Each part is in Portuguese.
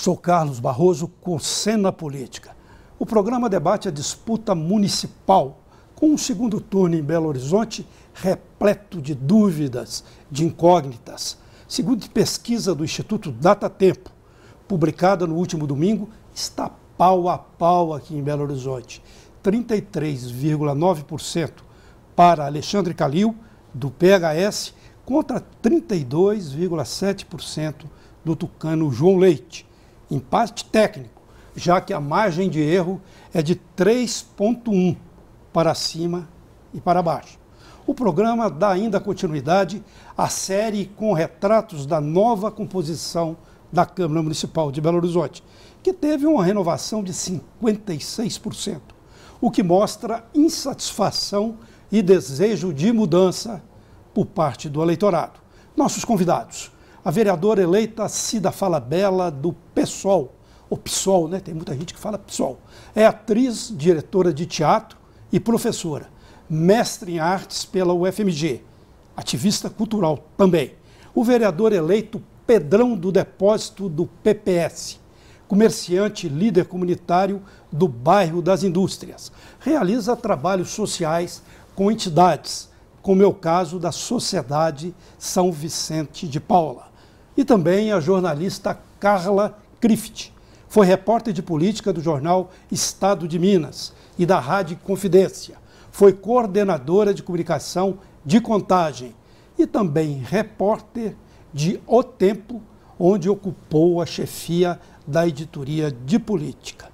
Sou Carlos Barroso, com Cena Política. O programa debate a disputa municipal, com um segundo turno em Belo Horizonte repleto de dúvidas, de incógnitas. Segundo pesquisa do Instituto Datatempo, publicada no último domingo, está pau a pau aqui em Belo Horizonte. 33,9% para Alexandre Calil, do PHS, contra 32,7% do tucano João Leite. Empate técnico, já que a margem de erro é de 3,1 para cima e para baixo. O programa dá ainda continuidade à série com retratos da nova composição da Câmara Municipal de Belo Horizonte, que teve uma renovação de 56%, o que mostra insatisfação e desejo de mudança por parte do eleitorado. Nossos convidados: a vereadora eleita Cida Falabella, do PSOL, ou PSOL, né? Tem muita gente que fala PSOL. É atriz, diretora de teatro e professora, mestre em artes pela UFMG, ativista cultural também. O vereador eleito Pedrão do Depósito, do PPS, comerciante e líder comunitário do bairro das Indústrias. Realiza trabalhos sociais com entidades, como é o caso da Sociedade São Vicente de Paula. E também a jornalista Carla Crift. Foi repórter de política do jornal Estado de Minas e da Rádio Confidência. Foi coordenadora de comunicação de Contagem e também repórter de O Tempo, onde ocupou a chefia da editoria de política.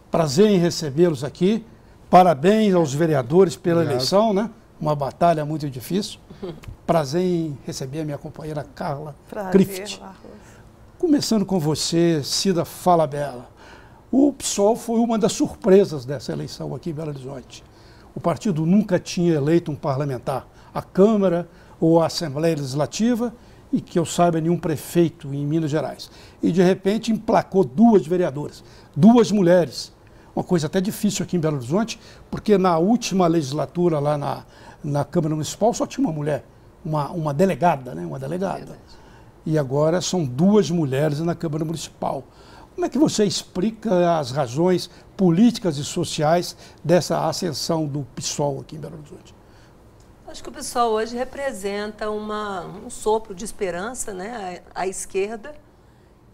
Prazer em recebê-los aqui. Parabéns aos vereadores pela eleição, né? Uma batalha muito difícil. Prazer em receber a minha companheira Carla Crift. Começando com você, Cida Falabella. O PSOL foi uma das surpresas dessa eleição aqui em Belo Horizonte. O partido nunca tinha eleito um parlamentar, a Câmara ou a Assembleia Legislativa, e que eu saiba nenhum prefeito em Minas Gerais. E de repente emplacou duas vereadoras, duas mulheres. Uma coisa até difícil aqui em Belo Horizonte, porque na última legislatura lá na Câmara Municipal só tinha uma mulher, uma delegada, né? Uma delegada. E agora são duas mulheres na Câmara Municipal. Como é que você explica as razões políticas e sociais dessa ascensão do PSOL aqui em Belo Horizonte? Acho que o PSOL hoje representa um sopro de esperança, né, à esquerda,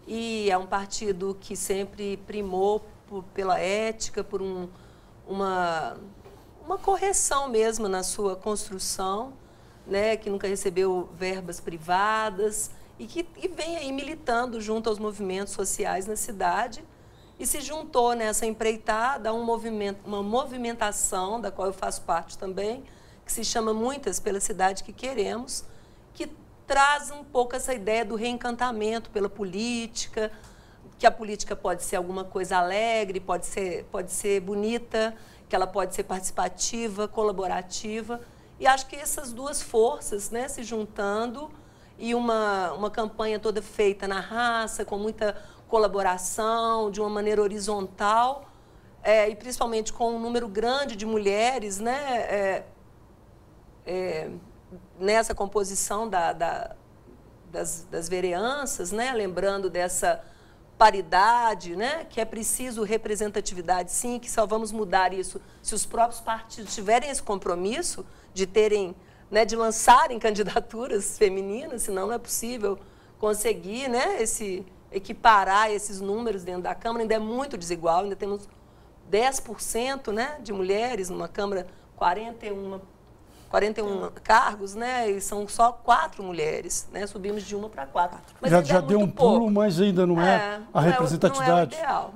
e é um partido que sempre primou pela ética, por uma correção mesmo na sua construção, né, que nunca recebeu verbas privadas e que vem aí militando junto aos movimentos sociais na cidade e se juntou nessa empreitada a uma movimentação, da qual eu faço parte também, que se chama Muitas pela Cidade que Queremos, que traz um pouco essa ideia do reencantamento pela política, que a política pode ser alguma coisa alegre, pode ser bonita, que ela pode ser participativa, colaborativa. E acho que essas duas forças, né, se juntando, e uma campanha toda feita na raça, com muita colaboração, de uma maneira horizontal, e principalmente com um número grande de mulheres, né, nessa composição das vereanças, né, lembrando dessa paridade, né, que é preciso representatividade, sim, que só vamos mudar isso se os próprios partidos tiverem esse compromisso de terem, né, de lançarem candidaturas femininas, senão não é possível conseguir, né, equiparar esses números dentro da Câmara. Ainda é muito desigual, ainda temos 10%, né, de mulheres numa Câmara, 41 cargos, né, e são só 4 mulheres, né, subimos de 1 para 4. Mas já deu um pulo, mas ainda não é a representatividade. Não é o ideal.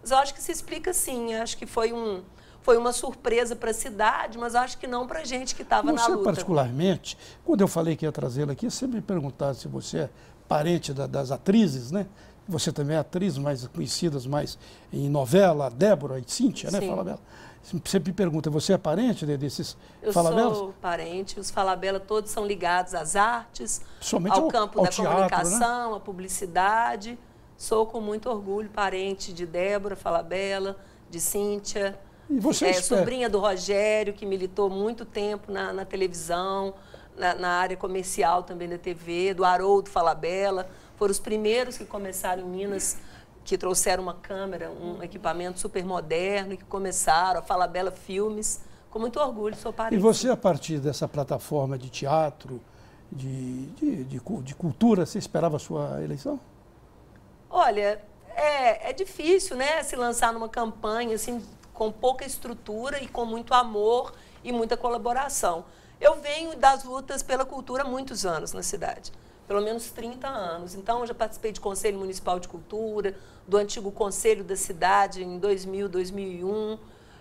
Mas eu acho que se explica sim, acho que foi uma surpresa para a cidade, mas acho que não para a gente que estava na luta. Você, particularmente, quando eu falei que ia trazê-la aqui, você me perguntava se você é parente das atrizes, né? Você também é atriz, mais conhecidas mais em novela, Débora e Cíntia, né, Falabella? Você me pergunta, você é parente desses Falabellas? Eu sou parente, os Falabella todos são ligados às artes, somente ao campo da teatro, comunicação, né? à publicidade. Sou com muito orgulho parente de Débora Falabella, de Cíntia, e você sobrinha do Rogério, que militou muito tempo na televisão, na área comercial também da TV, do Haroldo Falabella. Foram os primeiros que começaram em Minas que trouxeram uma câmera, um equipamento super moderno e que começaram a Falabella Filmes. Com muito orgulho, sou parecida. E você, a partir dessa plataforma de teatro, de cultura, você esperava a sua eleição? Olha, é difícil, né, se lançar numa campanha assim, com pouca estrutura e com muito amor e muita colaboração. Eu venho das lutas pela cultura há muitos anos na cidade, pelo menos 30 anos. Então, eu já participei de Conselho Municipal de Cultura, do antigo Conselho da Cidade em 2000, 2001.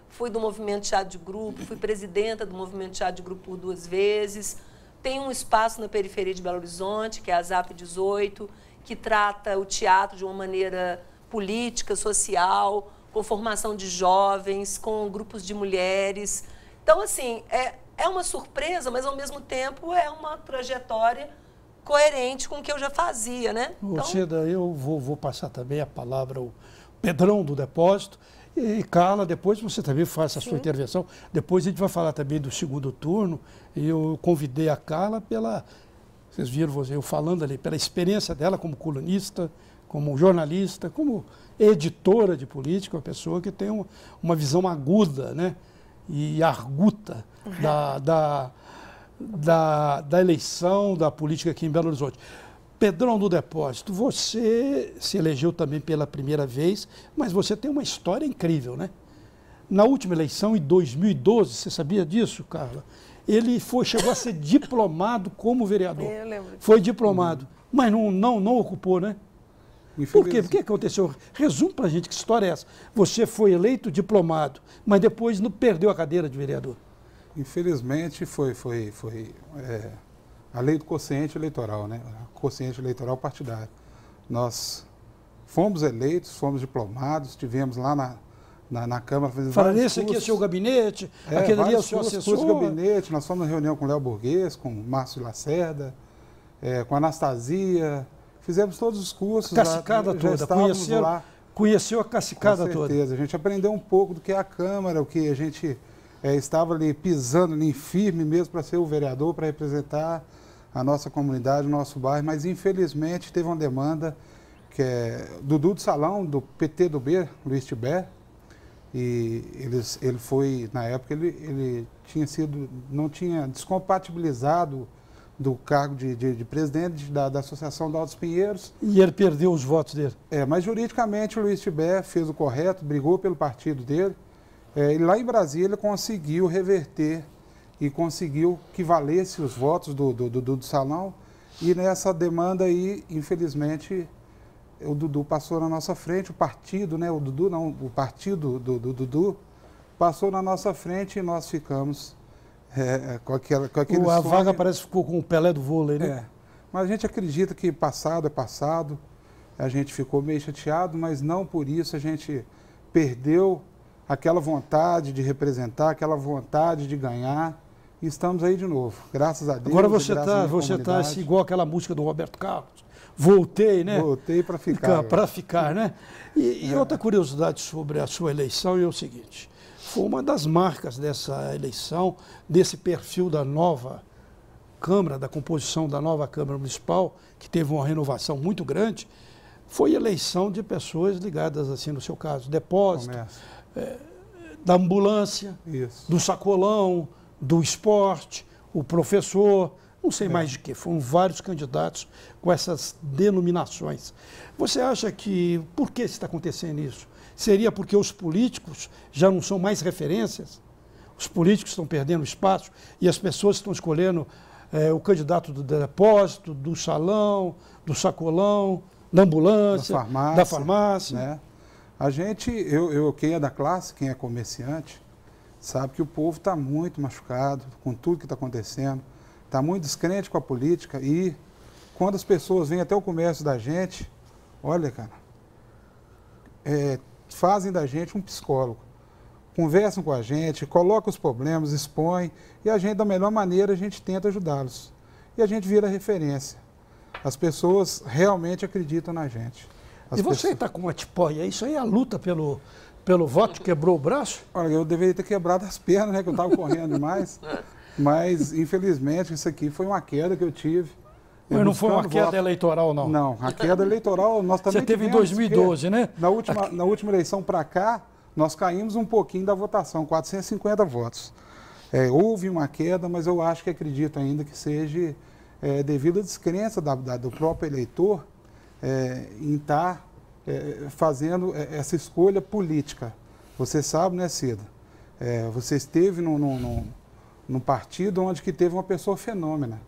Fui do Movimento Teatro de Grupo, fui presidenta do Movimento Teatro de Grupo por 2 vezes. Tem um espaço na periferia de Belo Horizonte, que é a ZAP 18, que trata o teatro de uma maneira política, social, com formação de jovens, com grupos de mulheres. Então, assim, é uma surpresa, mas, ao mesmo tempo, é uma trajetória coerente com o que eu já fazia, né? Então... Cida, eu vou passar também a palavra ao Pedrão do Depósito. E, Carla, depois você também faça a sua intervenção. Depois a gente vai falar também do segundo turno. E eu convidei a Carla vocês viram eu falando ali, pela experiência dela como colunista, como jornalista, como editora de política, uma pessoa que tem uma visão aguda, né, e arguta da eleição, da política aqui em Belo Horizonte. Pedrão do Depósito, você se elegeu também pela primeira vez, mas você tem uma história incrível, né? Na última eleição, em 2012, você sabia disso, Carla? Ele chegou a ser diplomado como vereador. Eu lembro. Foi diplomado, mas não ocupou, né? Por quê? O que aconteceu? Resume para a gente que história é essa. Você foi eleito diplomado, mas depois não perdeu a cadeira de vereador. Infelizmente, foi a lei do quociente eleitoral, né? Quociente eleitoral partidário. Nós fomos eleitos, fomos diplomados, tivemos lá na Câmara fazendo vários cursos. Esse aqui é o seu gabinete, aquele ali é o seu assessor. De gabinete, nós fomos na reunião com o Léo Burguês, com o Márcio Lacerda, com a Anastasia, fizemos todos os cursos. A cacicada toda, conheceu a cacicada toda. Com certeza, a gente aprendeu um pouco do que é a Câmara, o que a gente estava ali pisando ali firme mesmo para ser o vereador, para representar a nossa comunidade, o nosso bairro, mas infelizmente teve uma demanda que é Dudu do Salão, do PT do B, Luiz Tiber, e ele foi, na época, ele não tinha descompatibilizado do cargo de presidente da Associação de Altos Pinheiros. E ele perdeu os votos dele. Mas juridicamente o Luiz Tiber fez o correto, brigou pelo partido dele, e lá em Brasília ele conseguiu reverter e conseguiu que valesse os votos do Salão, e nessa demanda aí, infelizmente, o Dudu passou na nossa frente, o partido, né, o Dudu não, o partido do Dudu passou na nossa frente e nós ficamos com aquele A vaga parece que ficou com o Pelé do vôlei, né? Mas a gente acredita que passado é passado, a gente ficou meio chateado, mas não por isso a gente perdeu aquela vontade de representar, aquela vontade de ganhar. E estamos aí de novo, graças a Deus. Agora você está igual aquela música do Roberto Carlos. Voltei, né? Voltei para ficar. Para ficar, né? E outra curiosidade sobre a sua eleição é o seguinte: foi uma das marcas dessa eleição, desse perfil da nova Câmara, da composição da nova Câmara Municipal, que teve uma renovação muito grande, foi eleição de pessoas ligadas, assim, no seu caso, depósito, da ambulância, do sacolão, do esporte, o professor, não sei mais de que, foram vários candidatos com essas denominações. Você acha que, por que está acontecendo isso? Seria porque os políticos já não são mais referências? Os políticos estão perdendo espaço e as pessoas estão escolhendo o candidato do depósito, do salão, do sacolão, da ambulância, da farmácia. Né? A gente, quem é da classe, quem é comerciante, sabe que o povo está muito machucado com tudo que está acontecendo, está muito descrente com a política e quando as pessoas vêm até o comércio da gente, olha, cara, fazem da gente um psicólogo, conversam com a gente, colocam os problemas, expõem e a gente, da melhor maneira, a gente tenta ajudá-los. E a gente vira referência. As pessoas realmente acreditam na gente. E você está com uma tipóia, isso aí é a luta pelo voto, quebrou o braço? Olha, eu deveria ter quebrado as pernas, né, que eu estava correndo demais. Mas, infelizmente, isso aqui foi uma queda que eu tive. Mas não foi uma buscando queda voto. eleitoral, não? Não, a queda eleitoral nós também Você teve em tivemos, 2012, né? Na última eleição para cá, nós caímos um pouquinho da votação, 450 votos. Houve uma queda, mas eu acho que acredito ainda que seja devido à descrença do próprio eleitor em estar fazendo essa escolha política. Você sabe, né, Cida? Você esteve num partido onde que teve uma pessoa fenômena.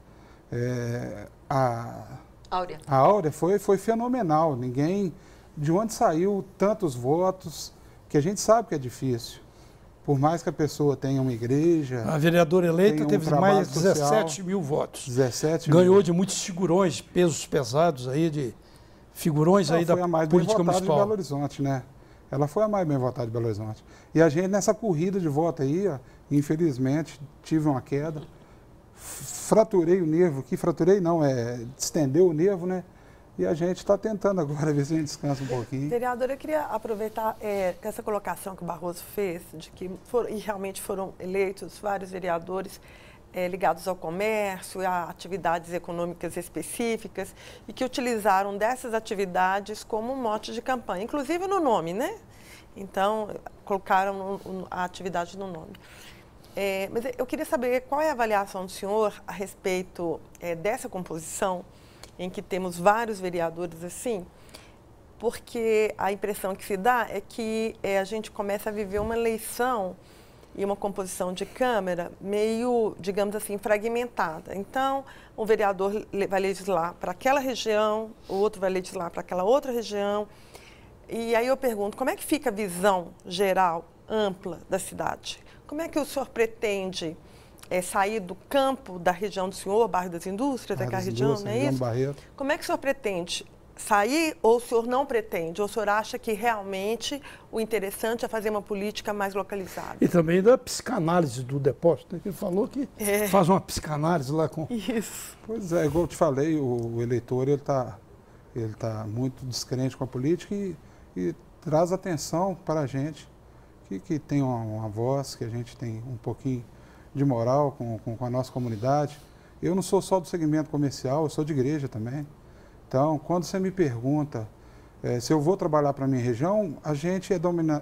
Áurea. A Áurea foi fenomenal. Ninguém... De onde saiu tantos votos, que a gente sabe que é difícil. Por mais que a pessoa tenha uma igreja... A vereadora eleita tem teve trabalho mais de social, 17 mil votos. 17 Ganhou mil. de muitos figurões, pesos pesados aí, de figurões aí da Foi a mais bem política votada de municipal. Belo Horizonte, né? Ela foi a mais bem votada de Belo Horizonte. E a gente, nessa corrida de voto aí, ó, infelizmente, tive uma queda. Fraturei o nervo aqui, fraturei não, distendeu o nervo, né? E a gente está tentando agora ver se a gente descansa um pouquinho. Vereadora, eu queria aproveitar essa colocação que o Barroso fez, de que realmente foram eleitos vários vereadores ligados ao comércio, a atividades econômicas específicas, e que utilizaram dessas atividades como mote de campanha, inclusive no nome, né? Então, colocaram a atividade no nome. Mas eu queria saber qual é a avaliação do senhor a respeito dessa composição, em que temos vários vereadores assim, porque a impressão que se dá é que a gente começa a viver uma eleição e uma composição de Câmara meio, digamos assim, fragmentada. Então, um vereador vai legislar para aquela região, o outro vai legislar para aquela outra região. E aí eu pergunto, como é que fica a visão geral, ampla da cidade? Como é que o senhor pretende sair do campo da região do senhor, bairro das Indústrias, daquela região, não é isso? Barreiro. Como é que o senhor pretende sair ou o senhor não pretende? Ou o senhor acha que realmente o interessante é fazer uma política mais localizada? E também da psicanálise do depósito, né? Ele falou que faz uma psicanálise lá com... Isso. Pois é, igual eu te falei, o eleitor ele tá muito descrente com a política e traz atenção para a gente, que tem uma voz, que a gente tem um pouquinho de moral com a nossa comunidade. Eu não sou só do segmento comercial, eu sou de igreja também. Então, quando você me pergunta se eu vou trabalhar para a minha região, a gente é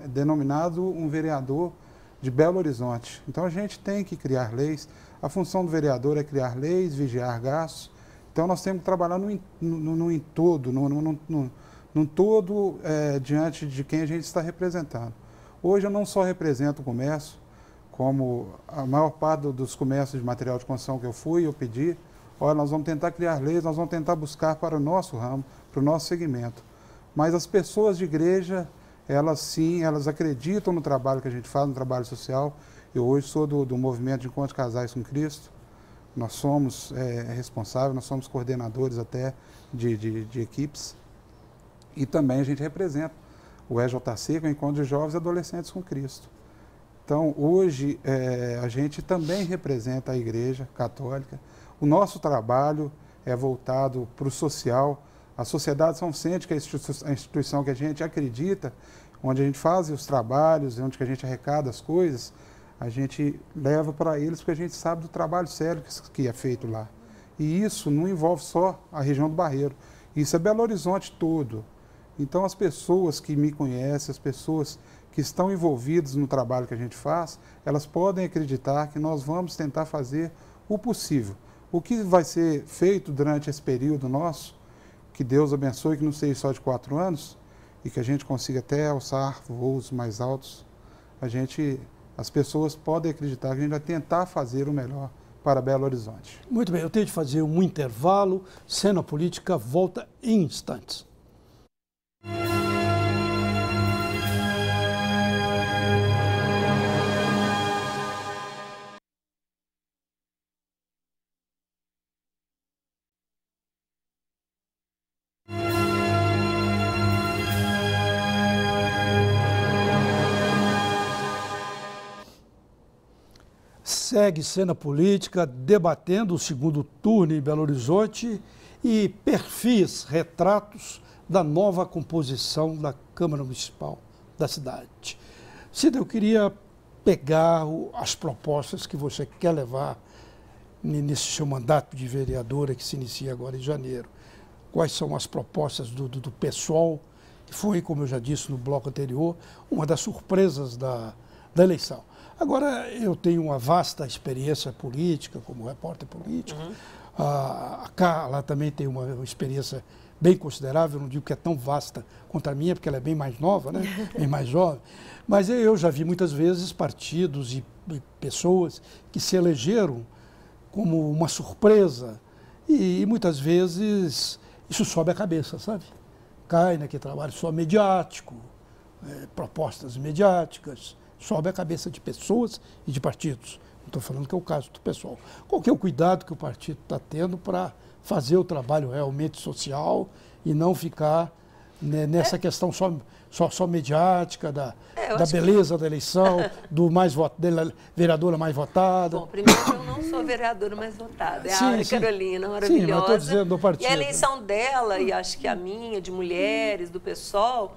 denominado um vereador de Belo Horizonte. Então, a gente tem que criar leis. A função do vereador é criar leis, vigiar gastos. Então, nós temos que trabalhar num todo diante de quem a gente está representando. Hoje, eu não só represento o comércio, como a maior parte dos comércios de material de construção que eu pedi, olha, nós vamos tentar criar leis, nós vamos tentar buscar para o nosso ramo, para o nosso segmento. Mas as pessoas de igreja, elas sim, elas acreditam no trabalho que a gente faz, no trabalho social. Eu hoje sou do movimento de Encontros de Casais com Cristo. Nós somos responsáveis, nós somos coordenadores até de equipes. E também a gente representa o EJC, que é o Encontro de Jovens e Adolescentes com Cristo. Então, hoje, a gente também representa a Igreja Católica. O nosso trabalho é voltado para o social. A Sociedade São Vicente, que é a instituição que a gente acredita, onde a gente faz os trabalhos, onde a gente arrecada as coisas, a gente leva para eles, porque a gente sabe do trabalho sério que é feito lá. E isso não envolve só a região do Barreiro. Isso é Belo Horizonte todo. Então, as pessoas que me conhecem, as pessoas que estão envolvidos no trabalho que a gente faz, elas podem acreditar que nós vamos tentar fazer o possível. O que vai ser feito durante esse período nosso, que Deus abençoe, que não seja só de 4 anos, e que a gente consiga até alçar voos mais altos, as pessoas podem acreditar que a gente vai tentar fazer o melhor para Belo Horizonte. Muito bem, eu tenho de fazer um intervalo, Cena Política volta em instantes. Segue Cena Política debatendo o segundo turno em Belo Horizonte e perfis, retratos da nova composição da Câmara Municipal da cidade. Cida, eu queria pegar as propostas que você quer levar nesse seu mandato de vereadora que se inicia agora em janeiro, quais são as propostas do PSOL, que foi, como eu já disse no bloco anterior, uma das surpresas da eleição. Agora, eu tenho uma vasta experiência política, como repórter político. A Carla também tem uma experiência bem considerável, não digo que é tão vasta quanto a minha, porque ela é bem mais nova, né? Bem mais jovem. Mas eu já vi muitas vezes partidos e pessoas que se elegeram como uma surpresa e muitas vezes isso sobe a cabeça, sabe? Cai naquele trabalho só mediático, propostas mediáticas, sobe a cabeça de pessoas e de partidos. Não estou falando que é o caso do pessoal. Qual que é o cuidado que o partido está tendo para fazer o trabalho realmente social e não ficar nessa questão só mediática, da beleza da eleição, da vereadora mais votada? Bom, primeiro, eu não sou a vereadora mais votada, é a Áurea Carolina, maravilhosa. Sim, mas estou dizendo do partido. E a eleição dela, e acho que a minha, de mulheres, do PSOL,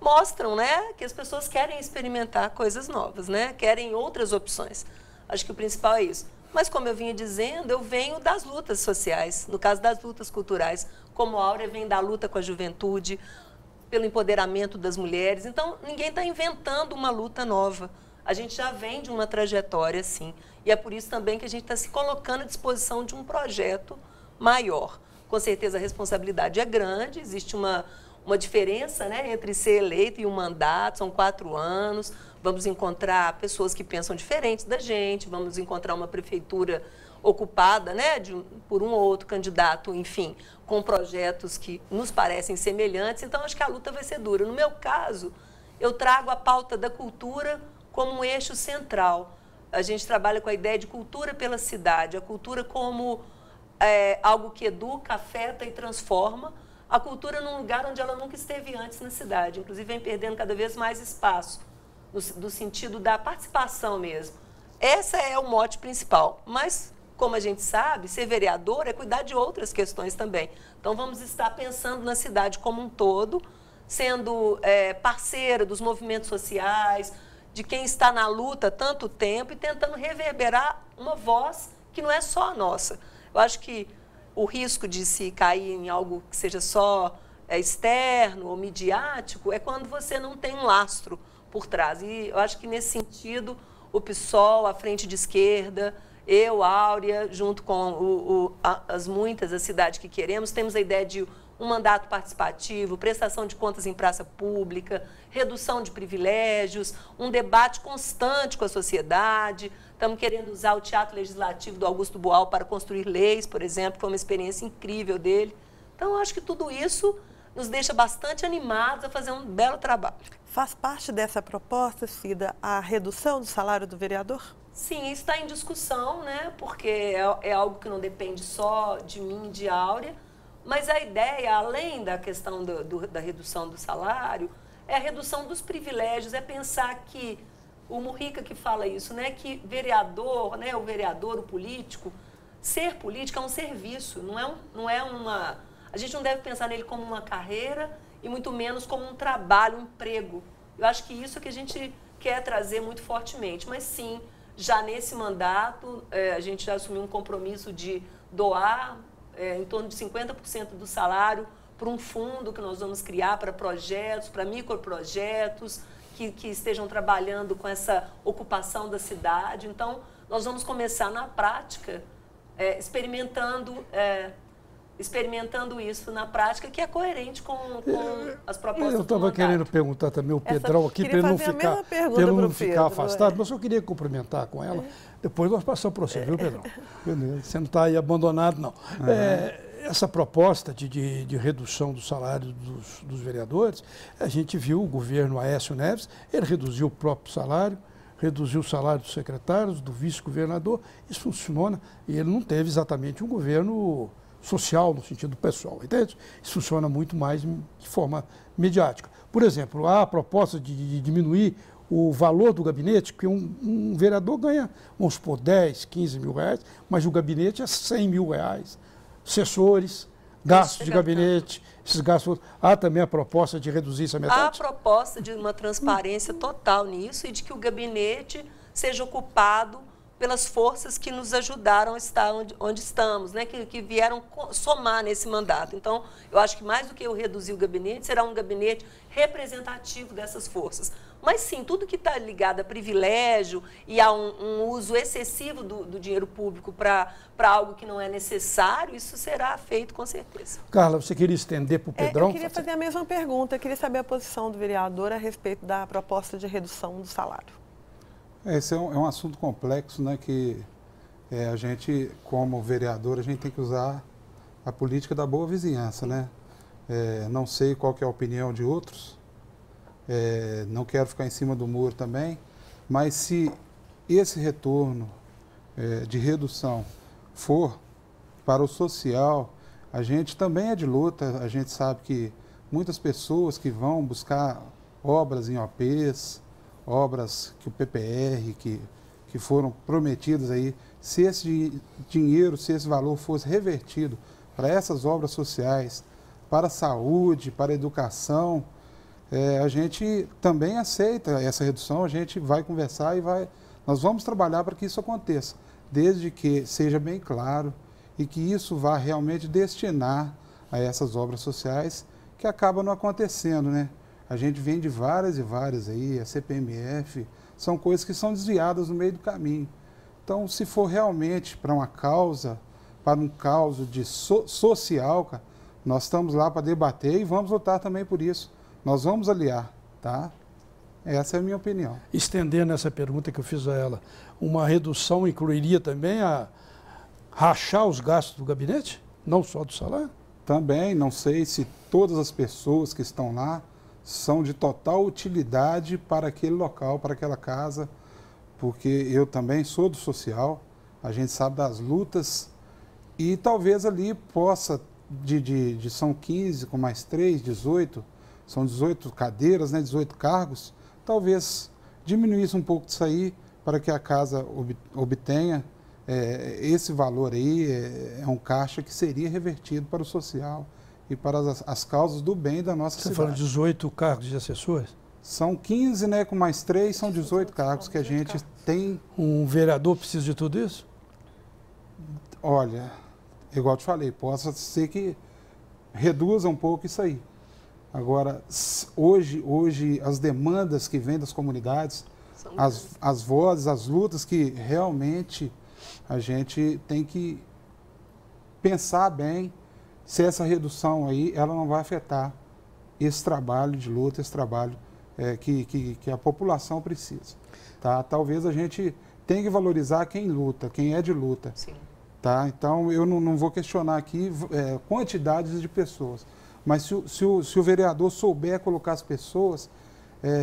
mostram, né, que as pessoas querem experimentar coisas novas, né, querem outras opções. Acho que o principal é isso. Mas, como eu vinha dizendo, eu venho das lutas sociais, no caso das lutas culturais, como a Áurea vem da luta com a juventude, pelo empoderamento das mulheres. Então, ninguém está inventando uma luta nova. A gente já vem de uma trajetória, sim. E é por isso também que a gente está se colocando à disposição de um projeto maior. Com certeza, a responsabilidade é grande, existe uma diferença, né, entre ser eleito e um mandato, são 4 anos. Vamos encontrar pessoas que pensam diferentes da gente, vamos encontrar uma prefeitura ocupada, né, por um ou outro candidato, enfim, com projetos que nos parecem semelhantes. Então, acho que a luta vai ser dura. No meu caso, eu trago a pauta da cultura como um eixo central. A gente trabalha com a ideia de cultura pela cidade, a cultura como algo que educa, afeta e transforma. A cultura num lugar onde ela nunca esteve antes na cidade, inclusive vem perdendo cada vez mais espaço, no sentido da participação mesmo. Esse é o mote principal, mas, como a gente sabe, ser vereador é cuidar de outras questões também. Então, vamos estar pensando na cidade como um todo, sendo parceira dos movimentos sociais, de quem está na luta há tanto tempo e tentando reverberar uma voz que não é só a nossa. Eu acho que o risco de se cair em algo que seja só externo ou midiático é quando você não tem um lastro por trás. E eu acho que, nesse sentido, o PSOL, a Frente de Esquerda, eu, Áurea, junto com as muitas da cidade que queremos, temos a ideia de um mandato participativo, prestação de contas em praça pública, redução de privilégios, um debate constante com a sociedade. Estamos querendo usar o Teatro Legislativo do Augusto Boal para construir leis, por exemplo, que foi uma experiência incrível dele. Então, acho que tudo isso nos deixa bastante animados a fazer um belo trabalho. Faz parte dessa proposta, Cida, a redução do salário do vereador? Sim, isso está em discussão, né? Porque é algo que não depende só de mim e de Áurea, mas a ideia, além da questão da redução do salário, é a redução dos privilégios, é pensar que, o Mujica que fala isso, né? Que vereador, né? O vereador, o político, ser político é um serviço, não é uma... A gente não deve pensar nele como uma carreira e muito menos como um trabalho, um emprego. Eu acho que isso é que a gente quer trazer muito fortemente. Mas sim, já nesse mandato, a gente já assumiu um compromisso de doar em torno de 50% do salário para um fundo que nós vamos criar para projetos, para microprojetos que estejam trabalhando com essa ocupação da cidade. Então, nós vamos começar na prática, experimentando isso na prática, que é coerente com as propostas. Eu estava querendo perguntar também o Pedrão aqui, para ele não ficar afastado, mas eu queria cumprimentar com ela. Depois nós passamos para você, viu, Pedrão? Você não está aí abandonado, não. Essa proposta de redução do salário dos vereadores, a gente viu o governo Aécio Neves, ele reduziu o próprio salário, reduziu o salário dos secretários, do vice-governador, isso funciona, e ele não teve exatamente um governo social, no sentido pessoal, entende? Isso funciona muito mais de forma mediática. Por exemplo, há a proposta de diminuir o valor do gabinete, que um vereador ganha, vamos supor, 10, 15 mil reais, mas o gabinete é 100 mil reais. Assessores, gastos de gabinete, esses gastos. Há também a proposta de reduzir essa metade? Há a proposta de uma transparência total nisso e de que o gabinete seja ocupado pelas forças que nos ajudaram a estar onde estamos, né? Que vieram somar nesse mandato. Então, eu acho que mais do que eu reduzir o gabinete, será um gabinete representativo dessas forças. Mas sim, tudo que está ligado a privilégio e a um uso excessivo do dinheiro público para algo que não é necessário, isso será feito com certeza. Carla, você queria estender para o Pedrão? Eu queria fazer a mesma pergunta, eu queria saber a posição do vereador a respeito da proposta de redução do salário. Esse é um assunto complexo, né, que a gente, como vereador, a gente tem que usar a política da boa vizinhança, né? Não sei qual que é a opinião de outros, não quero ficar em cima do muro também, mas se esse retorno de redução for para o social, a gente também é de luta, a gente sabe que muitas pessoas que vão buscar obras em OPs, obras que o PPR, que foram prometidas aí, se esse dinheiro, se esse valor fosse revertido para essas obras sociais, para a saúde, para a educação, a gente também aceita essa redução, a gente vai conversar e nós vamos trabalhar para que isso aconteça, desde que seja bem claro e que isso vá realmente destinar a essas obras sociais que acabam não acontecendo, né? A gente vem de várias e várias aí, a CPMF, são coisas que são desviadas no meio do caminho. Então, se for realmente para uma causa, para um causa de social, cara, nós estamos lá para debater e vamos lutar também por isso. Nós vamos aliar, tá? Essa é a minha opinião. Estendendo essa pergunta que eu fiz a ela, uma redução incluiria também a rachar os gastos do gabinete? Não só do salário? Também, não sei se todas as pessoas que estão lá são de total utilidade para aquele local, para aquela casa, porque eu também sou do social, a gente sabe das lutas e talvez ali possa, são 15 com mais 3, 18, são 18 cadeiras, né, 18 cargos, talvez diminuísse um pouco disso aí para que a casa obtenha esse valor aí, é um caixa que seria revertido para o social e para as causas do bem da nossa cidade. Você fala 18 cargos de assessores? São 15, né, com mais 3, são 18 cargos que a gente tem. Um vereador precisa de tudo isso? Olha, igual eu te falei, possa ser que reduza um pouco isso aí. Agora, hoje as demandas que vêm das comunidades, as vozes, as lutas que realmente a gente tem que pensar bem se essa redução aí, ela não vai afetar esse trabalho de luta, esse trabalho que a população precisa. Tá? Talvez a gente tenha que valorizar quem luta, quem é de luta. Sim. Tá? Então, eu não vou questionar aqui quantidades de pessoas, mas se o vereador souber colocar as pessoas,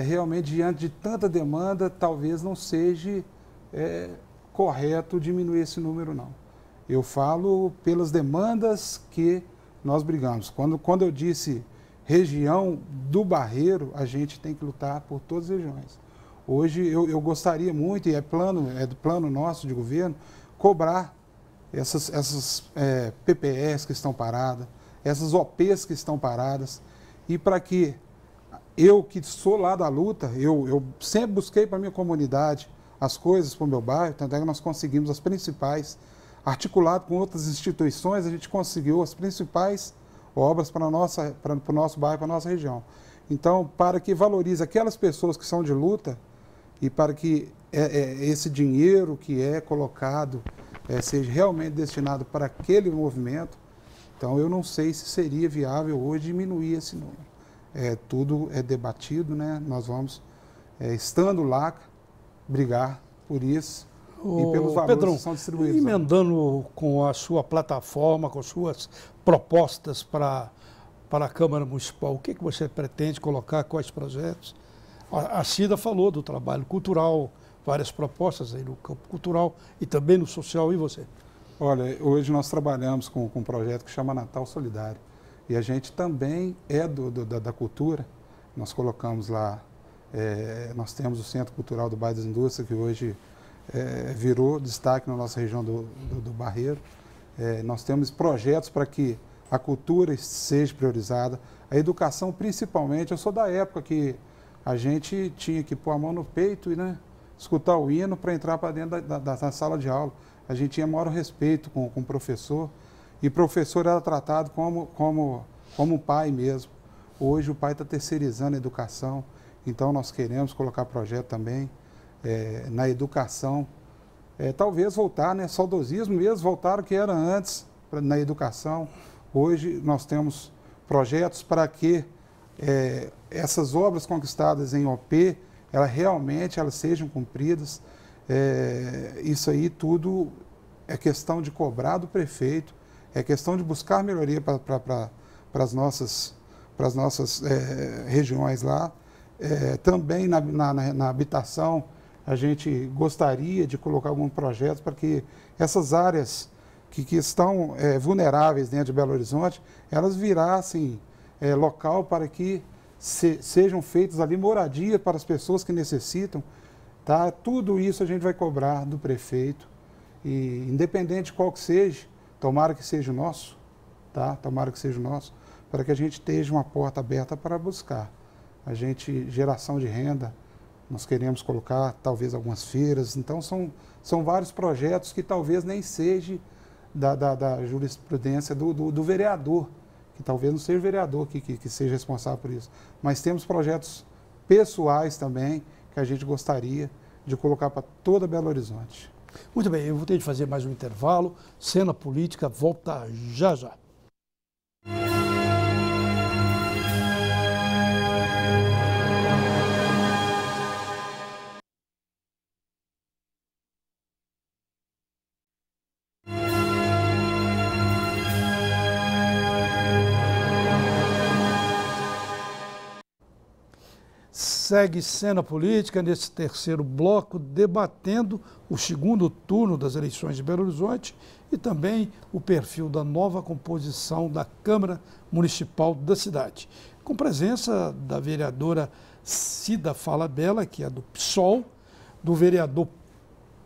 realmente diante de tanta demanda, talvez não seja correto diminuir esse número, não. Eu falo pelas demandas que nós brigamos. Quando eu disse região do Barreiro, a gente tem que lutar por todas as regiões. Hoje eu gostaria muito, e é do plano nosso de governo, cobrar essas PPS que estão paradas, essas OPs que estão paradas, e para que eu, que sou lá da luta, eu sempre busquei para a minha comunidade as coisas para o meu bairro, tanto é que nós conseguimos as principais, articulado com outras instituições, a gente conseguiu as principais obras para o nosso bairro, para a nossa região. Então, para que valorize aquelas pessoas que são de luta e para que esse dinheiro que é colocado seja realmente destinado para aquele movimento, então eu não sei se seria viável hoje diminuir esse número. Tudo é debatido, né? Nós vamos, estando lá, brigar por isso e pelos valores Pedrão, que são distribuídos. Emendando com a sua plataforma, com suas propostas para a Câmara Municipal, o que você pretende colocar, quais projetos? A Cida falou do trabalho cultural, várias propostas aí no campo cultural e também no social, e você? Olha, hoje nós trabalhamos com um projeto que chama Natal Solidário. E a gente também da cultura. Nós colocamos lá, nós temos o Centro Cultural do Bairro das Indústrias, que hoje virou destaque na nossa região do Barreiro. Nós temos projetos para que a cultura seja priorizada, a educação principalmente. Eu sou da época que a gente tinha que pôr a mão no peito escutar o hino para entrar para dentro da sala de aula. A gente tinha maior respeito com o professor, e o professor era tratado como pai mesmo. Hoje o pai está terceirizando a educação, então nós queremos colocar projeto também na educação. Talvez voltar, né? Saudosismo mesmo, voltar o que era antes na educação. Hoje nós temos projetos para que essas obras conquistadas em OP, realmente elas sejam cumpridas. Isso aí tudo é questão de cobrar do prefeito, é questão de buscar melhoria para as nossas regiões lá. Também na habitação, a gente gostaria de colocar alguns projetos para que essas áreas que estão vulneráveis dentro de Belo Horizonte, elas virassem local para que sejam feitas ali moradia para as pessoas que necessitam. Tá? Tudo isso a gente vai cobrar do prefeito, e independente de qual que seja, tomara que seja o nosso, tá? Tomara que seja o nosso, para que a gente esteja uma porta aberta para buscar. Geração de renda, nós queremos colocar talvez algumas feiras, então são vários projetos que talvez nem seja da jurisprudência do vereador, que talvez não seja o vereador que seja responsável por isso, mas temos projetos pessoais também que a gente gostaria de colocar para toda Belo Horizonte. Muito bem, eu vou ter de fazer mais um intervalo. Cena Política volta já já. Segue Cena Política nesse terceiro bloco, debatendo o segundo turno das eleições de Belo Horizonte e também o perfil da nova composição da Câmara Municipal da cidade. Com presença da vereadora Cida Falabella, que é do PSOL, do vereador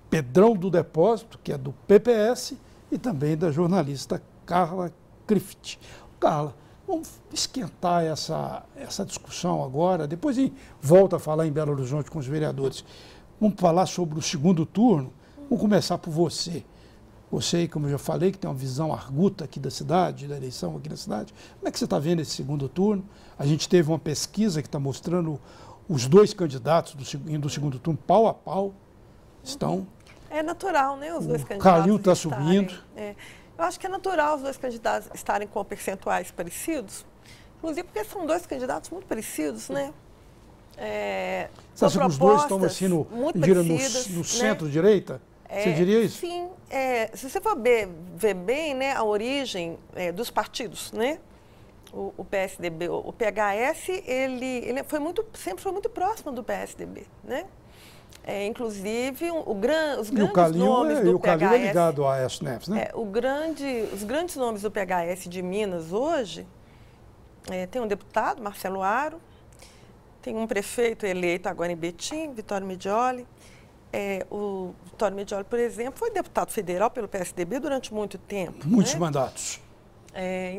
Pedrão do Depósito, que é do PPS, e também da jornalista Carla Crift. Carla, vamos esquentar essa discussão agora, depois a gente volta a falar em Belo Horizonte com os vereadores. Vamos falar sobre o segundo turno. Vamos começar por você. Você, como eu já falei, que tem uma visão arguta aqui da cidade, da eleição aqui na cidade. Como é que você está vendo esse segundo turno? A gente teve uma pesquisa que está mostrando os dois candidatos do segundo turno, pau a pau, estão... É natural, né, os dois candidatos. O Calil está subindo. Eu acho que é natural os dois candidatos estarem com percentuais parecidos, inclusive porque são dois candidatos muito parecidos, né? Você acha que os dois estão assim no centro-direita? Você diria isso? Sim. Se você for ver bem, né, a origem dos partidos, né? O PSDB, o PHS, ele sempre foi muito próximo do PSDB, né? Inclusive, os grandes nomes do PHS... E o Calil é ligado à Aécio Neves, né? Os grandes nomes do PHS de Minas hoje, tem um deputado, Marcelo Aro, tem um prefeito eleito agora em Betim, Vitório Medioli. O Vitório Medioli, por exemplo, foi deputado federal pelo PSDB durante muito tempo. Muitos mandatos.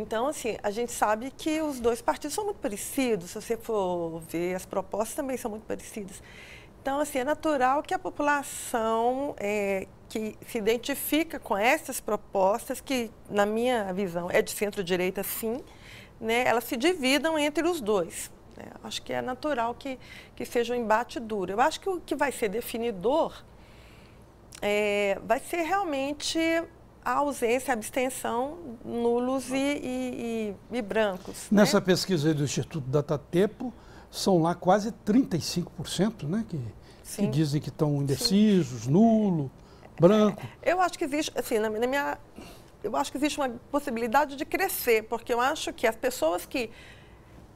Então, assim, a gente sabe que os dois partidos são muito parecidos. Se você for ver, as propostas também são muito parecidas. Então, assim, é natural que a população que se identifica com essas propostas, que, na minha visão, é de centro-direita, sim, né, elas se dividam entre os dois. Acho que é natural que seja um embate duro. Eu acho que o que vai ser definidor vai ser realmente a ausência, a abstenção, nulos e brancos. Nessa né? pesquisa do Instituto Datatempo, são lá quase 35%, né, que dizem que estão indecisos, nulo, branco. Eu acho que existe, assim, eu acho que existe uma possibilidade de crescer, porque eu acho que as pessoas que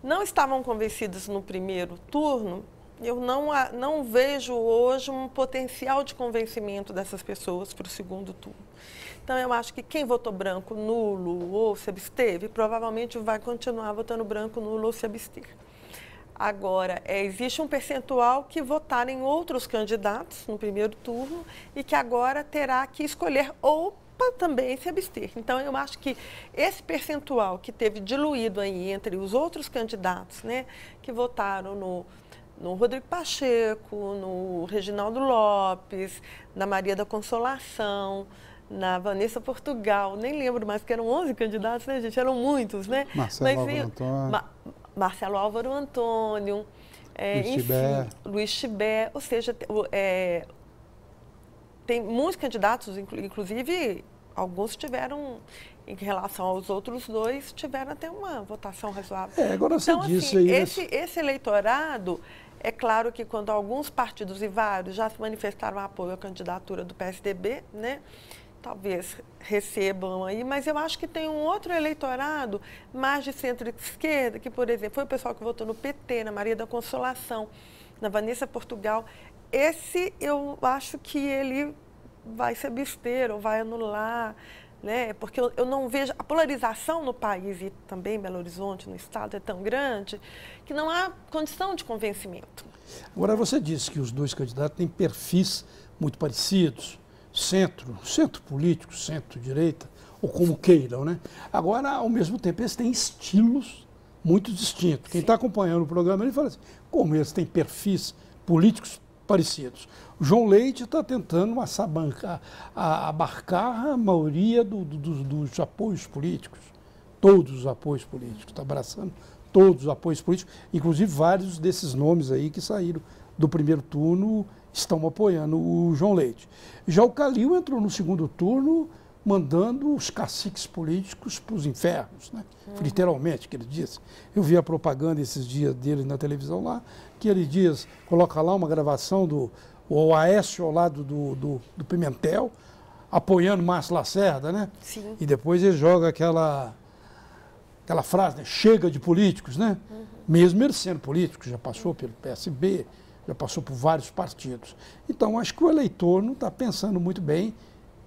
não estavam convencidas no primeiro turno, eu não vejo hoje um potencial de convencimento dessas pessoas para o segundo turno. Então, eu acho que quem votou branco, nulo ou se absteve, provavelmente vai continuar votando branco, nulo ou se abster. Agora, existe um percentual que votaram em outros candidatos no primeiro turno e que agora terá que escolher ou para também se abster. Então, eu acho que esse percentual que teve diluído aí entre os outros candidatos, né, que votaram no Rodrigo Pacheco, no Reginaldo Lopes, na Maria da Consolação, na Vanessa Portugal, nem lembro mais, que eram 11 candidatos, né, gente? Eram muitos, né? Marcelo Álvaro Antônio. Marcelo Álvaro Antônio, Luiz Chibé, ou seja, tem muitos candidatos, inclusive alguns tiveram, em relação aos outros dois, tiveram até uma votação razoável. Agora você então, disse assim, aí... esse eleitorado, é claro que quando alguns partidos e vários já se manifestaram apoio à candidatura do PSDB, né? Talvez recebam aí, mas eu acho que tem um outro eleitorado mais de centro-esquerda, que, por exemplo, foi o pessoal que votou no PT, na Maria da Consolação, na Vanessa Portugal. Esse eu acho que ele vai se abster ou vai anular, né? Porque eu não vejo... A polarização no país e também em Belo Horizonte, no estado, é tão grande que não há condição de convencimento. Agora, você disse que os dois candidatos têm perfis muito parecidos, centro político, centro-direita, ou como queiram, né? Agora, ao mesmo tempo, eles têm estilos muito distintos. Quem está acompanhando o programa, ele fala assim, como eles têm perfis políticos parecidos. O João Leite está tentando abarcar a maioria dos apoios políticos, todos os apoios políticos, está abraçando todos os apoios políticos, inclusive vários desses nomes aí que saíram do primeiro turno estão apoiando o João Leite. Já o Calil entrou no segundo turno mandando os caciques políticos para os infernos, né? Literalmente, que ele disse. Eu vi a propaganda esses dias dele na televisão lá, que ele diz, coloca lá uma gravação do Aécio ao lado do Pimentel, apoiando Márcio Lacerda, né? Sim. E depois ele joga aquela frase, né? Chega de políticos, né? Mesmo ele sendo político, já passou pelo PSB, já passou por vários partidos. Então, acho que o eleitor não está pensando muito bem,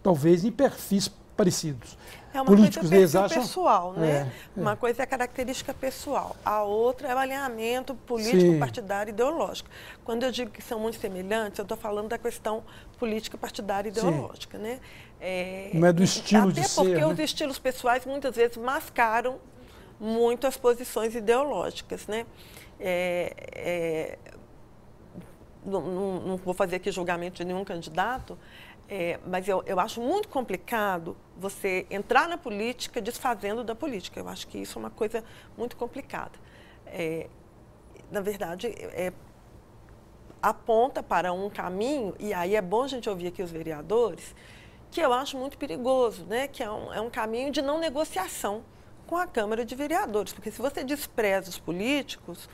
talvez em perfis parecidos. É uma políticos coisa acham... pessoal, né? Uma coisa é a característica pessoal, a outra é o alinhamento político, partidário e ideológico. Quando eu digo que são muito semelhantes, eu estou falando da questão política, partidária e ideológica, né? Não é do estilo de ser, até porque né? os estilos pessoais muitas vezes mascaram muito as posições ideológicas, né? Não vou fazer aqui julgamento de nenhum candidato, mas eu acho muito complicado você entrar na política desfazendo da política. Eu acho que isso é uma coisa muito complicada. Na verdade, aponta para um caminho, e aí é bom a gente ouvir aqui os vereadores, que eu acho muito perigoso, né? Que é um caminho de não negociação com a Câmara de Vereadores. Porque se você despreza os políticos,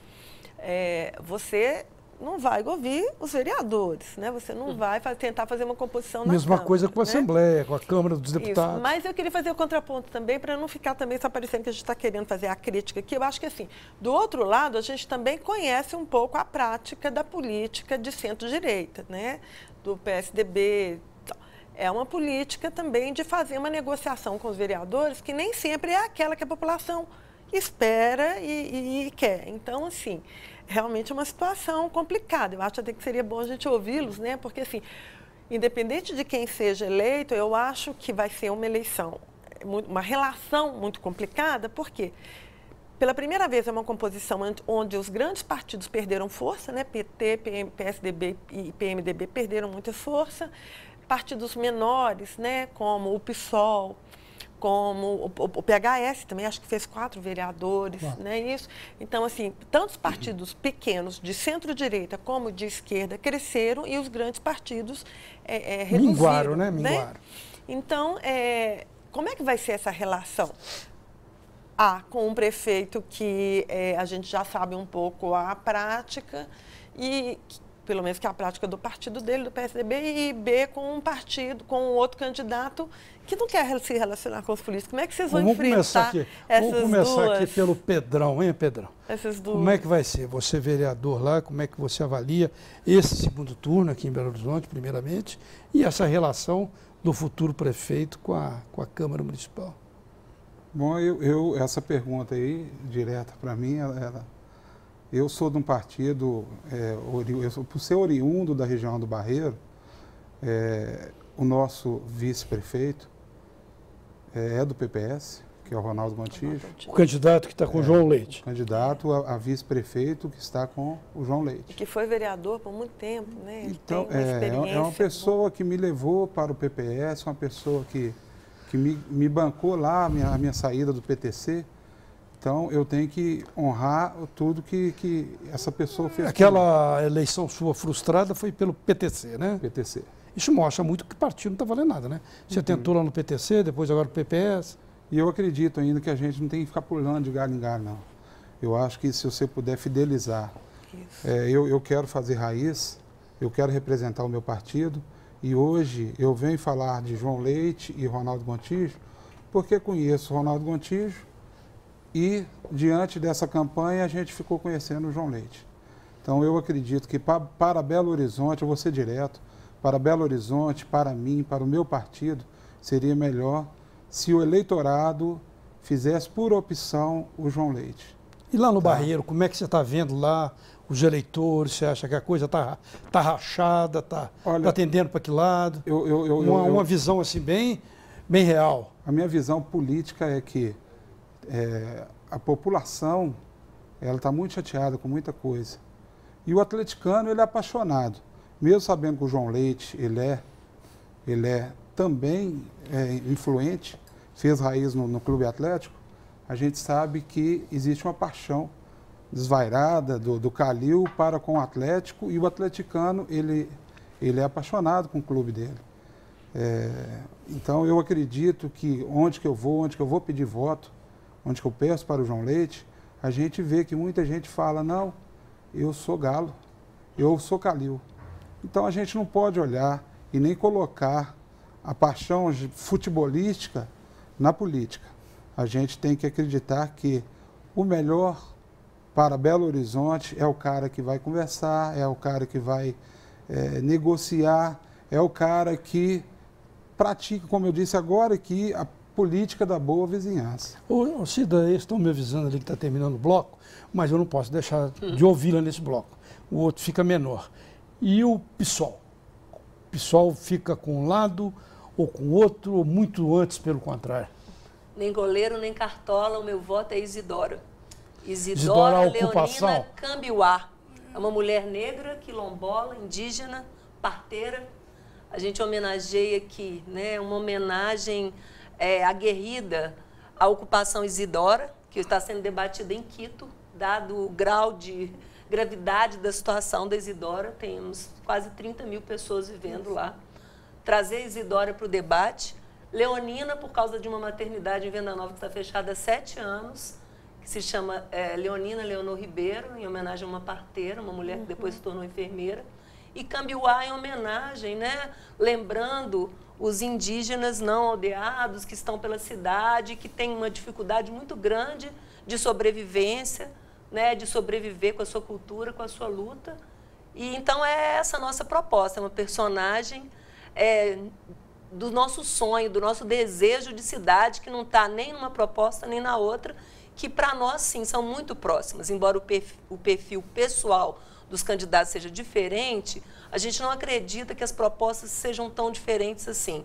você não vai ouvir os vereadores, né? Você não vai tentar fazer uma composição na Mesma Câmara, coisa com a né? Assembleia, com a Câmara dos Deputados. Isso. Mas eu queria fazer o contraponto também, para não ficar também só parecendo que a gente está querendo fazer a crítica aqui. Eu acho que, assim, do outro lado, a gente também conhece um pouco a prática da política de centro-direita, né? Do PSDB. É uma política também de fazer uma negociação com os vereadores que nem sempre é aquela que a população espera e quer. Então, assim, realmente é uma situação complicada. Eu acho até que seria bom a gente ouvi-los, né? Porque, assim, independente de quem seja eleito, eu acho que vai ser uma eleição, uma relação muito complicada, porque pela primeira vez é uma composição onde os grandes partidos perderam força, né? PT, PSDB e PMDB perderam muita força. Partidos menores, né? Como o PSOL, como o PHS também, acho que fez 4 vereadores, né? Isso. Então, assim, tantos partidos pequenos de centro-direita como de esquerda cresceram e os grandes partidos reduziram. Minguaram, né? Minguaram. Então, como é que vai ser essa relação? Com um prefeito que a gente já sabe um pouco a prática e pelo menos que é a prática do partido dele, do PSDB, e B, com um partido, com outro candidato que não quer se relacionar com os políticos. Como é que vocês vão enfrentar essas duas? Vamos começar aqui pelo Pedrão, hein, Pedrão? Essas duas. Como é que vai ser? Você vereador lá, como é que você avalia esse segundo turno aqui em Belo Horizonte, primeiramente, e essa relação do futuro prefeito com a Câmara Municipal? Bom, essa pergunta aí, direta para mim, eu sou de um partido, por ser oriundo da região do Barreiro, o nosso vice-prefeito é do PPS, que é o Ronaldo Gontijo. O candidato que está com o João Leite. O candidato a vice-prefeito que está com o João Leite. Que foi vereador por muito tempo, né? Ele então, tem uma experiência é uma pessoa que me levou para o PPS, uma pessoa que me bancou lá a minha saída do PTC. Então, eu tenho que honrar tudo que essa pessoa fez. Aquela eleição sua frustrada foi pelo PTC, né? PTC. Isso mostra muito que o partido não está valendo nada, né? Você tentou lá no PTC, depois agora no PPS. E eu acredito ainda que a gente não tem que ficar pulando de galho em galho, não. Eu acho que se você puder fidelizar, eu quero fazer raiz, eu quero representar o meu partido, e hoje eu venho falar de João Leite e Ronaldo Gontijo, porque conheço o Ronaldo Gontijo e, diante dessa campanha, a gente ficou conhecendo o João Leite. Então, eu acredito que para Belo Horizonte, eu vou ser direto, para Belo Horizonte, para mim, para o meu partido, seria melhor se o eleitorado fizesse por opção o João Leite. E lá no Barreiro, como é que você está vendo lá os eleitores? Você acha que a coisa está rachada, está tendendo para que lado? Uma visão assim bem real. A minha visão política é que a população está muito chateada com muita coisa. E o atleticano ele é apaixonado. Mesmo sabendo que o João Leite ele é também influente, fez raiz no Clube Atlético, a gente sabe que existe uma paixão desvairada do Calil para com o Atlético, e o atleticano ele é apaixonado com o clube dele. Então eu acredito que onde que eu vou pedir voto, onde que eu peço para o João Leite, a gente vê que muita gente fala, não, eu sou Galo, eu sou Calil. Então a gente não pode olhar e nem colocar a paixão futebolística na política. A gente tem que acreditar que o melhor para Belo Horizonte é o cara que vai conversar, é o cara que vai negociar, é o cara que pratica, como eu disse agora, aqui, a política da boa vizinhança. Ô Cida, eles estão me avisando ali que está terminando o bloco, mas eu não posso deixar de ouvi-la nesse bloco. O outro fica menor. E o PSOL? O PSOL fica com um lado ou com o outro, ou muito antes, pelo contrário? Nem goleiro, nem cartola, o meu voto é Isidora. Isidora Leonina Cambiuá. É uma mulher negra, quilombola, indígena, parteira. A gente homenageia aqui, né, uma homenagem aguerrida à ocupação Isidora, que está sendo debatida em Quito, dado o grau de gravidade da situação da Isidora. Temos quase 30 mil pessoas vivendo lá. Trazer Isidora para o debate. Leonina, por causa de uma maternidade em Venda Nova que está fechada há 7 anos, que se chama Leonina Leonor Ribeiro, em homenagem a uma parteira, uma mulher que depois se tornou enfermeira. E Cambiuá em homenagem, né, lembrando os indígenas não aldeados que estão pela cidade, que têm uma dificuldade muito grande de sobrevivência, né, de sobreviver com a sua cultura, com a sua luta. E então é essa a nossa proposta, é uma personagem do nosso sonho, do nosso desejo de cidade, que não está nem numa proposta nem na outra, que para nós, sim, são muito próximas. Embora o perfil pessoal dos candidatos seja diferente, a gente não acredita que as propostas sejam tão diferentes assim.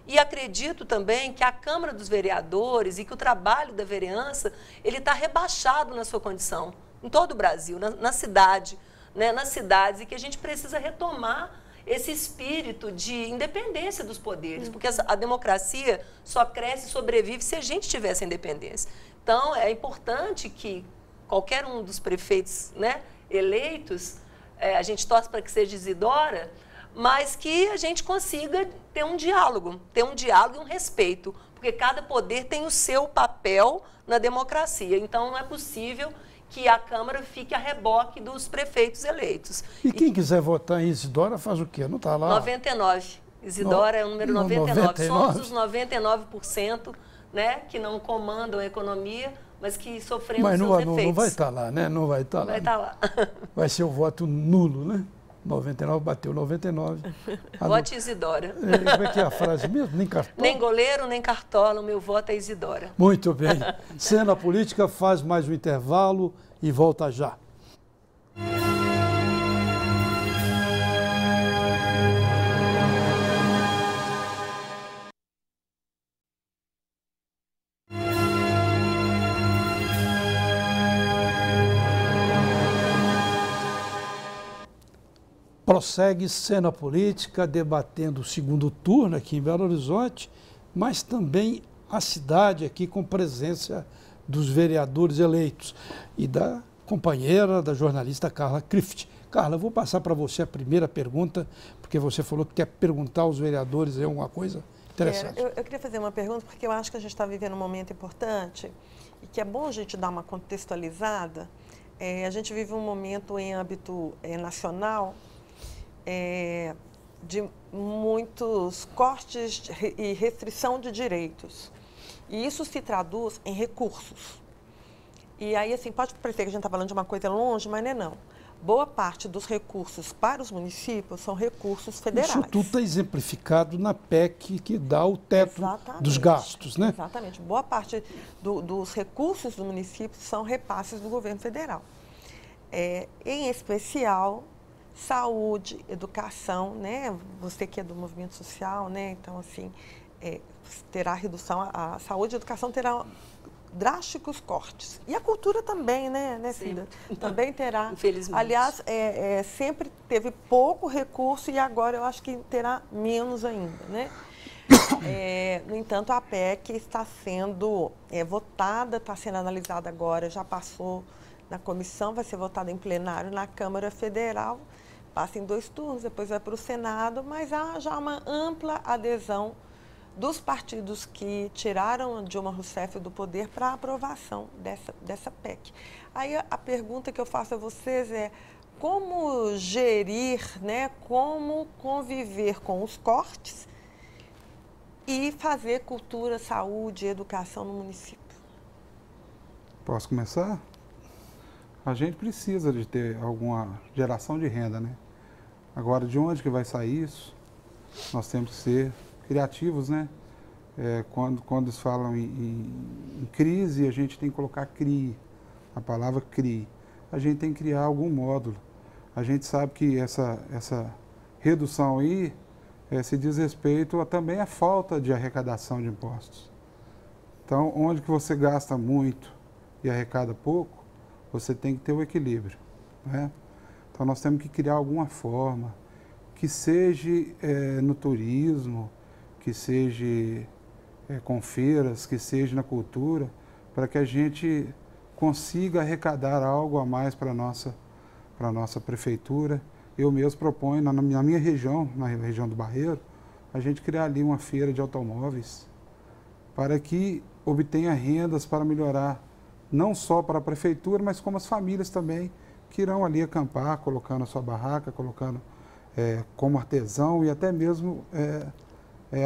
E acredito também que a Câmara dos Vereadores e que o trabalho da vereança, ele está rebaixado na sua condição, em todo o Brasil, na cidade, né, nas cidades, e que a gente precisa retomar esse espírito de independência dos poderes, porque a democracia só cresce e sobrevive se a gente tiver essa independência. Então, é importante que qualquer um dos prefeitos, né, eleitos, a gente torce para que seja Isidora, mas que a gente consiga ter um diálogo e um respeito, porque cada poder tem o seu papel na democracia. Então, não é possível que a Câmara fique a reboque dos prefeitos eleitos. E quem quiser votar em Isidora faz o quê? Não está lá? 99. Isidora é o número 99. Somos os 99%, né, que não comandam a economia, mas que sofremos seus efeitos. Não vai estar lá, né? Não vai estar lá. Vai estar lá. Vai ser o voto nulo, né? 99 bateu 99. Vote Isidora. Como é que é a frase mesmo? Nem cartola? Nem goleiro, nem cartola, o meu voto é Isidora. Muito bem. Cena Política faz mais um intervalo e volta já. prossegue cena política, debatendo o segundo turno aqui em Belo Horizonte, mas também a cidade aqui com presença dos vereadores eleitos e da companheira, da jornalista Carla Crift. Carla, eu vou passar para você a primeira pergunta, porque você falou que quer perguntar aos vereadores alguma coisa interessante. Eu queria fazer uma pergunta, porque eu acho que a gente está vivendo um momento importante e que é bom a gente dar uma contextualizada. A gente vive um momento em âmbito nacional de muitos cortes e restrição de direitos. E isso se traduz em recursos. E aí, assim, pode parecer que a gente está falando de uma coisa longe, mas não é não. Boa parte dos recursos para os municípios são recursos federais. Isso tudo está exemplificado na PEC que dá o teto dos gastos, né? Exatamente. Boa parte dos recursos do município são repasses do governo federal. Em especial, saúde, educação, né? Você que é do movimento social, né? Então, assim, terá redução, a saúde e a educação terá drásticos cortes. E a cultura também, né Cida? Também terá. Infelizmente. Aliás, sempre teve pouco recurso e agora eu acho que terá menos ainda, né? No entanto, a PEC está sendo votada, está sendo analisada agora, já passou na comissão, vai ser votada em plenário na Câmara Federal, passa em 2 turnos, depois vai para o Senado, mas há já uma ampla adesão dos partidos que tiraram Dilma Rousseff do poder para a aprovação dessa PEC. Aí a pergunta que eu faço a vocês é como gerir, né, como conviver com os cortes e fazer cultura, saúde e educação no município? Posso começar? A gente precisa de ter alguma geração de renda, né? Agora, de onde que vai sair isso? Nós temos que ser criativos, né? Quando eles falam em crise, a gente tem que colocar CRIE, a palavra CRIE. A gente tem que criar algum módulo. A gente sabe que essa redução aí se diz respeito também à falta de arrecadação de impostos. Então, onde que você gasta muito e arrecada pouco, você tem que ter o equilíbrio, né? Então, nós temos que criar alguma forma que seja no turismo, que seja com feiras, que seja na cultura, para que a gente consiga arrecadar algo a mais para a nossa prefeitura. Eu mesmo proponho, na minha região, na região do Barreiro, a gente criar ali uma feira de automóveis, para que obtenha rendas para melhorar, não só para a prefeitura, mas como as famílias também, que irão ali acampar, colocando a sua barraca, colocando como artesão e até mesmo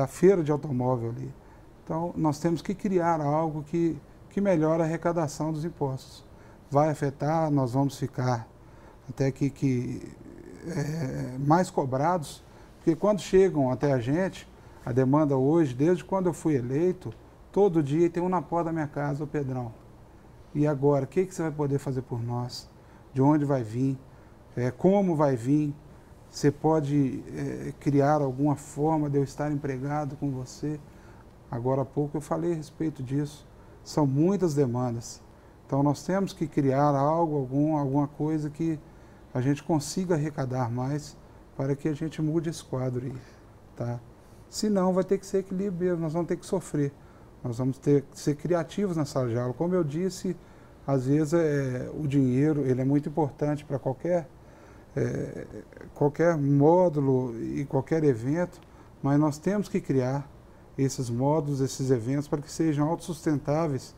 a feira de automóvel ali. Então, nós temos que criar algo que melhore a arrecadação dos impostos. Vai afetar, nós vamos ficar até que mais cobrados, porque quando chegam até a gente, a demanda hoje, desde quando eu fui eleito, todo dia tem um na porta da minha casa, o Pedrão. E agora, o que você vai poder fazer por nós? De onde vai vir? Como vai vir? Você pode criar alguma forma de eu estar empregado com você? Agora há pouco eu falei a respeito disso. São muitas demandas. Então nós temos que criar alguma coisa que a gente consiga arrecadar mais para que a gente mude esse quadro aí, tá? Senão vai ter que ser equilíbrio, nós vamos ter que sofrer. Nós vamos ter que ser criativos na sala de aula. Como eu disse, às vezes o dinheiro ele é muito importante para qualquer módulo e qualquer evento, mas nós temos que criar esses módulos, esses eventos, para que sejam autossustentáveis,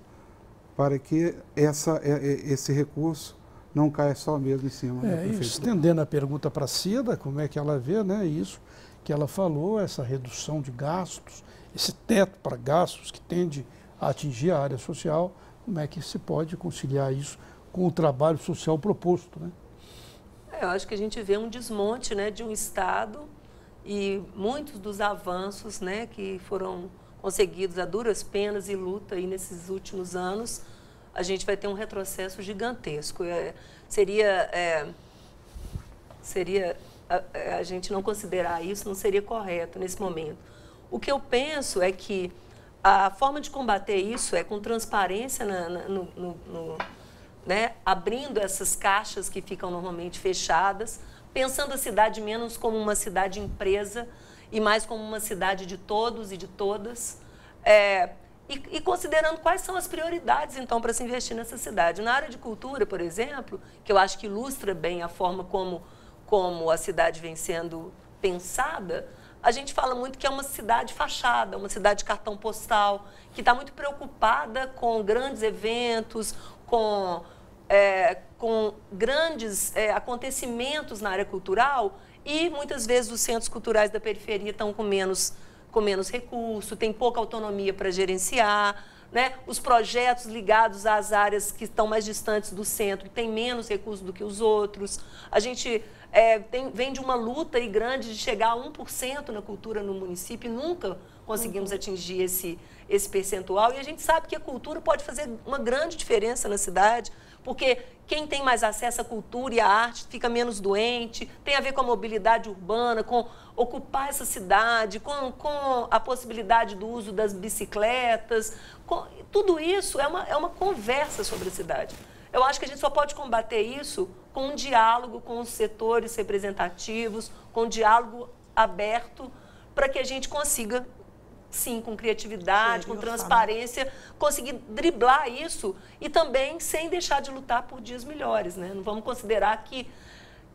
para que esse recurso não caia só mesmo em cima da prefeitura. Estendendo a pergunta para a Cida, como é que ela vê, né, isso que ela falou, essa redução de gastos, esse teto para gastos que tende a atingir a área social, como é que se pode conciliar isso com o trabalho social proposto, né? Eu acho que a gente vê um desmonte, né, de um Estado e muitos dos avanços, né, que foram conseguidos a duras penas e luta aí nesses últimos anos, a gente vai ter um retrocesso gigantesco. Seria a gente não considerar isso, não seria correto nesse momento. O que eu penso é que a forma de combater isso é com transparência né, abrindo essas caixas que ficam normalmente fechadas pensando a cidade menos como uma cidade empresa e mais como uma cidade de todos e de todas, e considerando quais são as prioridades, então, para se investir nessa cidade. Na área de cultura, por exemplo, que eu acho que ilustra bem a forma como a cidade vem sendo pensada, a gente fala muito que é uma cidade fachada, uma cidade de cartão postal, que está muito preocupada com grandes eventos, com grandes acontecimentos na área cultural, e muitas vezes os centros culturais da periferia estão com menos recurso, tem pouca autonomia para gerenciar, né? Os projetos ligados às áreas que estão mais distantes do centro têm menos recursos do que os outros. A gente vem de uma luta aí grande de chegar a 1% na cultura no município, e nunca conseguimos atingir esse percentual, e a gente sabe que a cultura pode fazer uma grande diferença na cidade, porque quem tem mais acesso à cultura e à arte fica menos doente, tem a ver com a mobilidade urbana, com ocupar essa cidade, com a possibilidade do uso das bicicletas, tudo isso é uma conversa sobre a cidade. Eu acho que a gente só pode combater isso com um diálogo com os setores representativos, com um diálogo aberto, para que a gente consiga, sim, com criatividade, com transparência, conseguir driblar isso e também sem deixar de lutar por dias melhores, né? Não vamos considerar que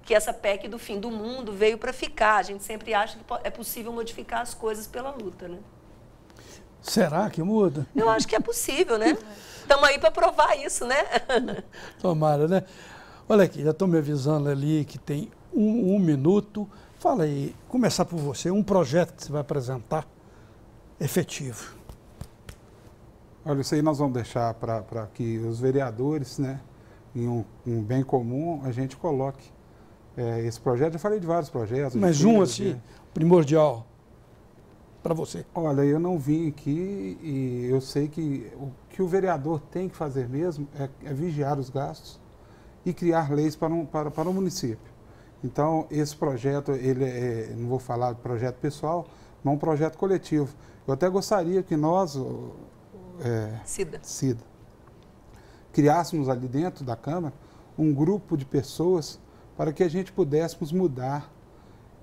essa PEC do fim do mundo veio para ficar. A gente sempre acha que é possível modificar as coisas pela luta, né? Será que muda? Eu acho que é possível, né? Estamos aí para provar isso, né? Tomara, né? Olha aqui, já estão me avisando ali que tem um minuto. Fala aí, começar por você, um projeto que você vai apresentar efetivo. Olha, isso aí nós vamos deixar para que os vereadores, né, em um bem comum, a gente coloque esse projeto. Eu falei de vários projetos. Mas um assim, primordial para você. Olha, eu não vim aqui e eu sei que o que o vereador tem que fazer mesmo é vigiar os gastos e criar leis para o município. Então, esse projeto, não vou falar de projeto pessoal, mas um projeto coletivo. Eu até gostaria que nós, Cida, criássemos ali dentro da Câmara um grupo de pessoas para que a gente pudéssemos mudar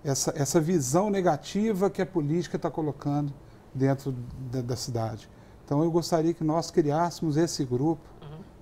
essa visão negativa que a política está colocando dentro da cidade. Então, eu gostaria que nós criássemos esse grupo,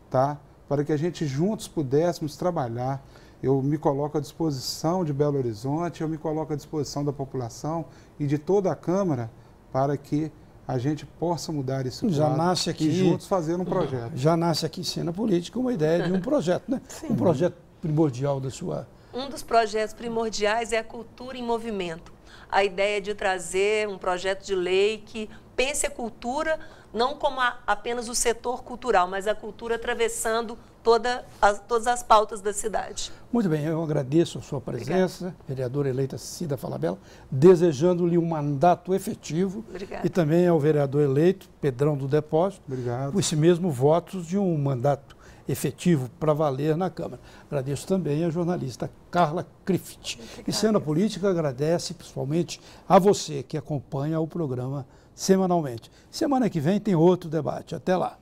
tá? Para que a gente juntos pudéssemos trabalhar. Eu me coloco à disposição de Belo Horizonte, eu me coloco à disposição da população e de toda a Câmara para que a gente possa mudar esse quadro já nasce aqui, e juntos fazer um projeto. Já nasce aqui em Cena Política uma ideia de um projeto, né? Sim. Um projeto primordial da sua... Um dos projetos primordiais é a cultura em movimento. A ideia de trazer um projeto de lei que pense a cultura não como apenas o setor cultural, mas a cultura atravessando todas as pautas da cidade. Muito bem, eu agradeço a sua presença, obrigada. Vereadora eleita Cida Falabella, desejando-lhe um mandato efetivo. Obrigada. E também ao vereador eleito, Pedrão do Depósito, obrigado. Com esse mesmo votos de um mandato efetivo para valer na Câmara. Agradeço também a jornalista Carla Crift. E Cena Política agradece principalmente a você que acompanha o programa semanalmente. Semana que vem tem outro debate. Até lá.